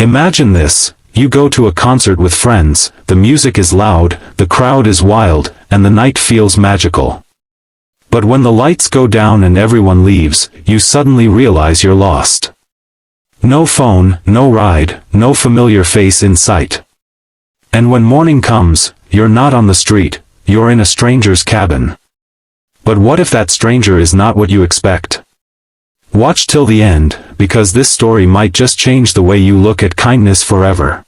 Imagine this, you go to a concert with friends, the music is loud, the crowd is wild, and the night feels magical. But when the lights go down and everyone leaves, you suddenly realize you're lost. No phone, no ride, no familiar face in sight. And when morning comes, you're not on the street, you're in a stranger's cabin. But what if that stranger is not what you expect? Watch till the end, because this story might just change the way you look at kindness forever.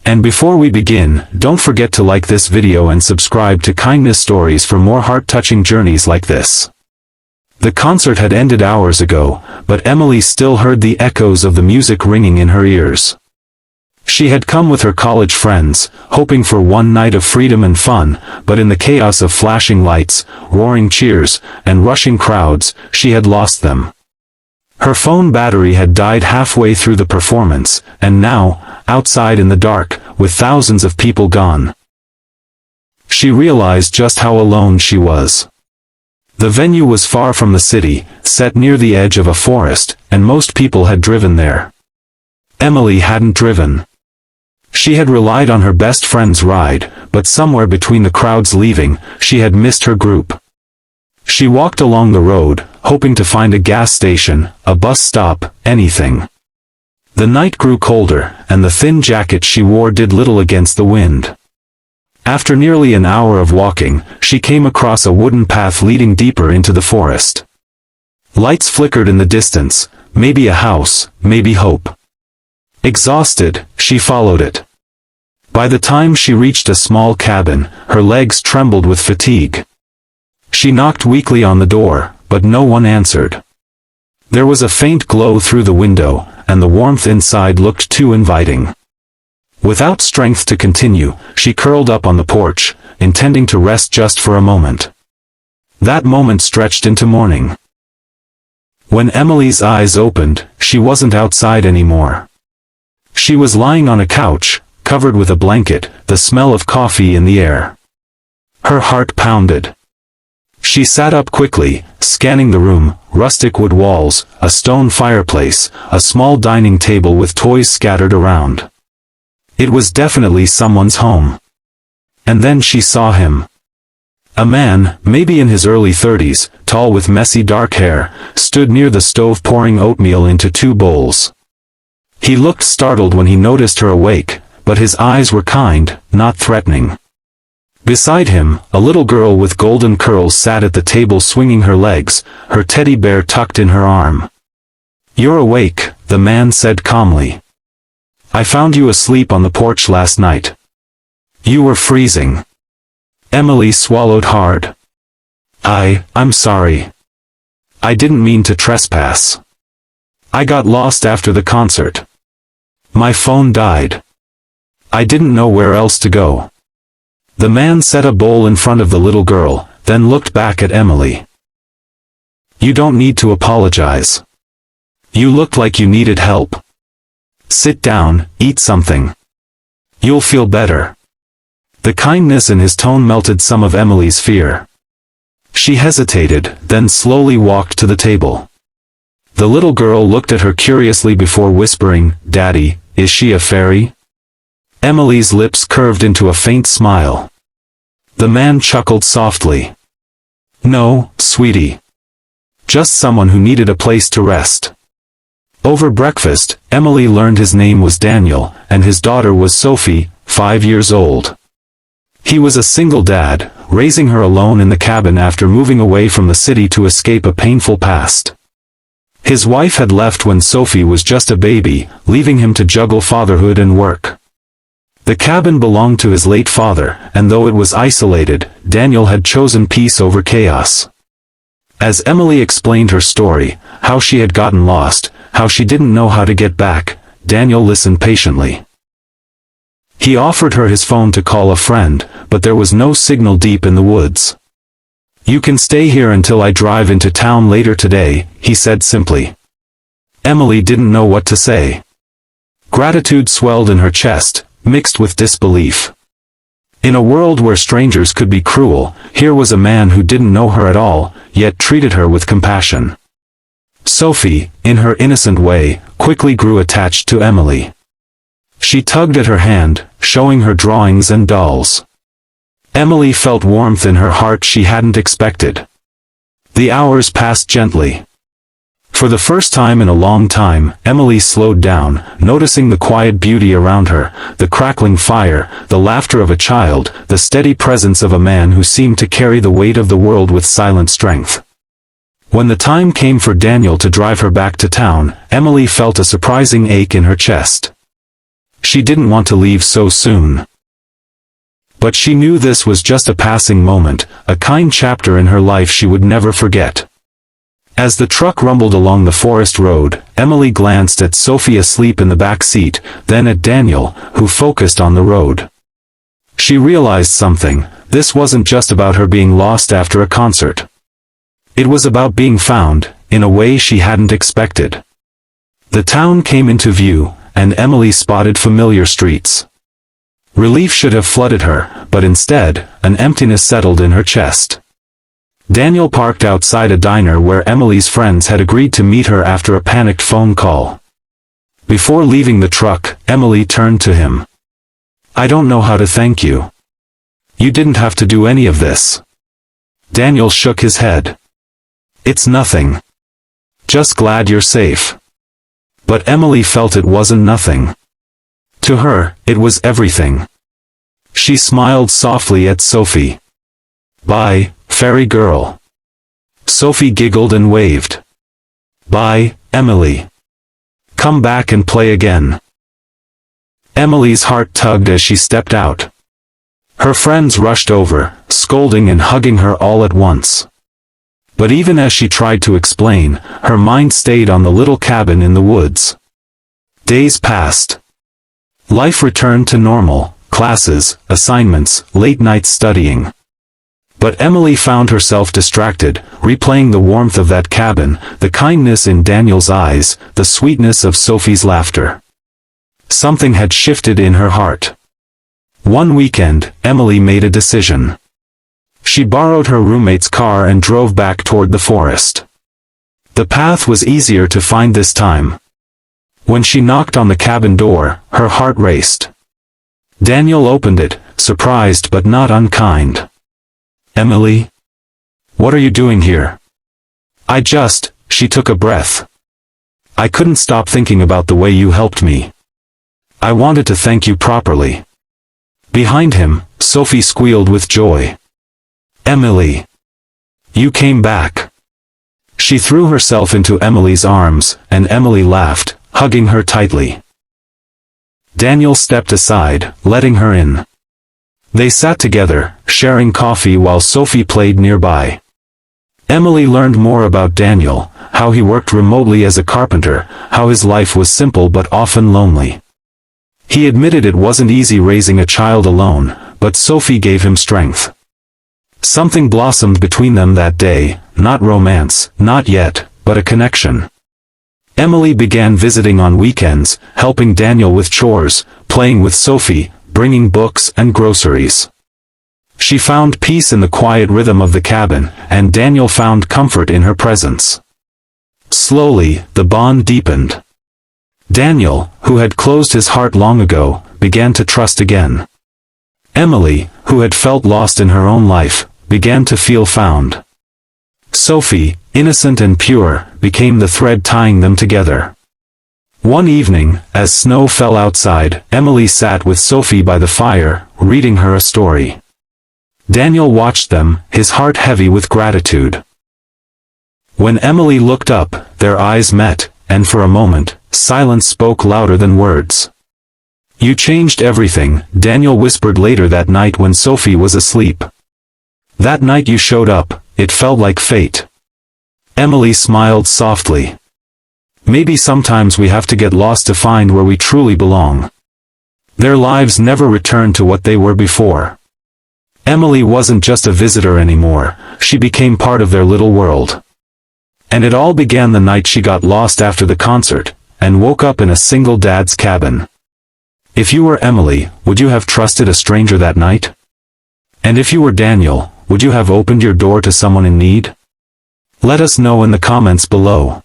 And before we begin, don't forget to like this video and subscribe to Kindness Stories for more heart-touching journeys like this. The concert had ended hours ago, but Emily still heard the echoes of the music ringing in her ears. She had come with her college friends, hoping for one night of freedom and fun, but in the chaos of flashing lights, roaring cheers, and rushing crowds, she had lost them. Her phone battery had died halfway through the performance, and now, outside in the dark, with thousands of people gone, she realized just how alone she was. The venue was far from the city, set near the edge of a forest, and most people had driven there. Emily hadn't driven. She had relied on her best friend's ride, but somewhere between the crowds leaving, she had missed her group. She walked along the road, hoping to find a gas station, a bus stop, anything. The night grew colder, and the thin jacket she wore did little against the wind. After nearly an hour of walking, she came across a wooden path leading deeper into the forest. Lights flickered in the distance, maybe a house, maybe hope. Exhausted, she followed it. By the time she reached a small cabin, her legs trembled with fatigue. She knocked weakly on the door, but no one answered. There was a faint glow through the window, and the warmth inside looked too inviting. Without strength to continue, she curled up on the porch, intending to rest just for a moment. That moment stretched into morning. When Emily's eyes opened, she wasn't outside anymore. She was lying on a couch, covered with a blanket, the smell of coffee in the air. Her heart pounded. She sat up quickly, scanning the room, rustic wood walls, a stone fireplace, a small dining table with toys scattered around. It was definitely someone's home. And then she saw him. A man, maybe in his early 30s, tall with messy dark hair, stood near the stove pouring oatmeal into 2 bowls. He looked startled when he noticed her awake, but his eyes were kind, not threatening. Beside him, a little girl with golden curls sat at the table swinging her legs, her teddy bear tucked in her arm. "You're awake," the man said calmly. "I found you asleep on the porch last night. You were freezing." Emily swallowed hard. I'm sorry. I didn't mean to trespass. I got lost after the concert. My phone died. I didn't know where else to go." The man set a bowl in front of the little girl, then looked back at Emily. "You don't need to apologize. You looked like you needed help. Sit down, eat something. You'll feel better." The kindness in his tone melted some of Emily's fear. She hesitated, then slowly walked to the table. The little girl looked at her curiously before whispering, "Daddy, is she a fairy?" Emily's lips curved into a faint smile. The man chuckled softly. "No, sweetie. Just someone who needed a place to rest." Over breakfast, Emily learned his name was Daniel, and his daughter was Sophie, 5 years old. He was a single dad, raising her alone in the cabin after moving away from the city to escape a painful past. His wife had left when Sophie was just a baby, leaving him to juggle fatherhood and work. The cabin belonged to his late father, and though it was isolated, Daniel had chosen peace over chaos. As Emily explained her story, how she had gotten lost, how she didn't know how to get back, Daniel listened patiently. He offered her his phone to call a friend, but there was no signal deep in the woods. "You can stay here until I drive into town later today," he said simply. Emily didn't know what to say. Gratitude swelled in her chest, mixed with disbelief. In a world where strangers could be cruel, here was a man who didn't know her at all, yet treated her with compassion. Sophie, in her innocent way, quickly grew attached to Emily. She tugged at her hand, showing her drawings and dolls. Emily felt warmth in her heart she hadn't expected. The hours passed gently. For the first time in a long time, Emily slowed down, noticing the quiet beauty around her, the crackling fire, the laughter of a child, the steady presence of a man who seemed to carry the weight of the world with silent strength. When the time came for Daniel to drive her back to town, Emily felt a surprising ache in her chest. She didn't want to leave so soon. But she knew this was just a passing moment, a kind chapter in her life she would never forget. As the truck rumbled along the forest road, Emily glanced at Sophie asleep in the back seat, then at Daniel, who focused on the road. She realized something. This wasn't just about her being lost after a concert. It was about being found, in a way she hadn't expected. The town came into view, and Emily spotted familiar streets. Relief should have flooded her, but instead, an emptiness settled in her chest. Daniel parked outside a diner where Emily's friends had agreed to meet her after a panicked phone call. Before leaving the truck, Emily turned to him. "I don't know how to thank you. You didn't have to do any of this." Daniel shook his head. "It's nothing. Just glad you're safe." But Emily felt it wasn't nothing. To her, it was everything. She smiled softly at Sophie. "Bye, fairy girl." Sophie giggled and waved. "Bye, Emily. Come back and play again." Emily's heart tugged as she stepped out. Her friends rushed over, scolding and hugging her all at once. But even as she tried to explain, her mind stayed on the little cabin in the woods. Days passed. Life returned to normal, classes, assignments, late-night studying. But Emily found herself distracted, replaying the warmth of that cabin, the kindness in Daniel's eyes, the sweetness of Sophie's laughter. Something had shifted in her heart. One weekend, Emily made a decision. She borrowed her roommate's car and drove back toward the forest. The path was easier to find this time. When she knocked on the cabin door, her heart raced. Daniel opened it, surprised but not unkind. "Emily? What are you doing here?" She took a breath. "I couldn't stop thinking about the way you helped me. I wanted to thank you properly." Behind him, Sophie squealed with joy. "Emily! You came back." She threw herself into Emily's arms, and Emily laughed, hugging her tightly. Daniel stepped aside, letting her in. They sat together, sharing coffee while Sophie played nearby. Emily learned more about Daniel, how he worked remotely as a carpenter, how his life was simple but often lonely. He admitted it wasn't easy raising a child alone, but Sophie gave him strength. Something blossomed between them that day, not romance, not yet, but a connection. Emily began visiting on weekends, helping Daniel with chores, playing with Sophie, bringing books and groceries. She found peace in the quiet rhythm of the cabin, and Daniel found comfort in her presence. Slowly, the bond deepened. Daniel, who had closed his heart long ago, began to trust again. Emily, who had felt lost in her own life, began to feel found. Sophie, innocent and pure, became the thread tying them together. One evening, as snow fell outside, Emily sat with Sophie by the fire, reading her a story. Daniel watched them, his heart heavy with gratitude. When Emily looked up, their eyes met, and for a moment, silence spoke louder than words. "You changed everything," Daniel whispered later that night when Sophie was asleep. "That night you showed up, it felt like fate." Emily smiled softly. "Maybe sometimes we have to get lost to find where we truly belong." Their lives never returned to what they were before. Emily wasn't just a visitor anymore, she became part of their little world. And it all began the night she got lost after the concert, and woke up in a single dad's cabin. If you were Emily, would you have trusted a stranger that night? And if you were Daniel, would you have opened your door to someone in need? Let us know in the comments below.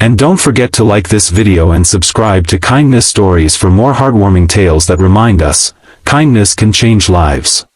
And don't forget to like this video and subscribe to Kindness Stories for more heartwarming tales that remind us, kindness can change lives.